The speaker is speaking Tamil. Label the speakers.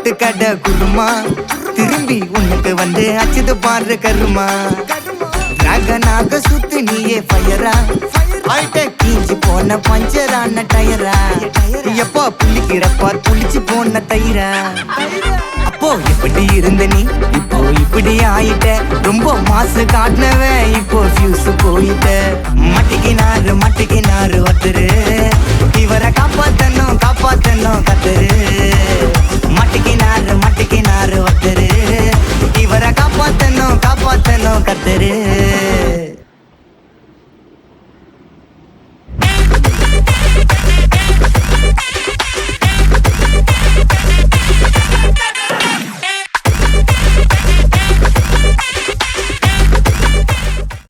Speaker 1: ரோட்டு கடை குருமா திரும்பி உனக்கு வந்து அச்சுது பாரு கருமா ராகனாக சுத்து நீயே ஃபயரா ஆயிட்ட கீஞ்சி போன பஞ்சரான டயரா எப்போ புள்ளிக்கிறப்பா புளிச்சு போன தயிரா அப்போ எப்படி இருந்த நீ இப்போ இப்படி ஆயிட்ட ரொம்ப மாசு காட்டினவன் இப்போ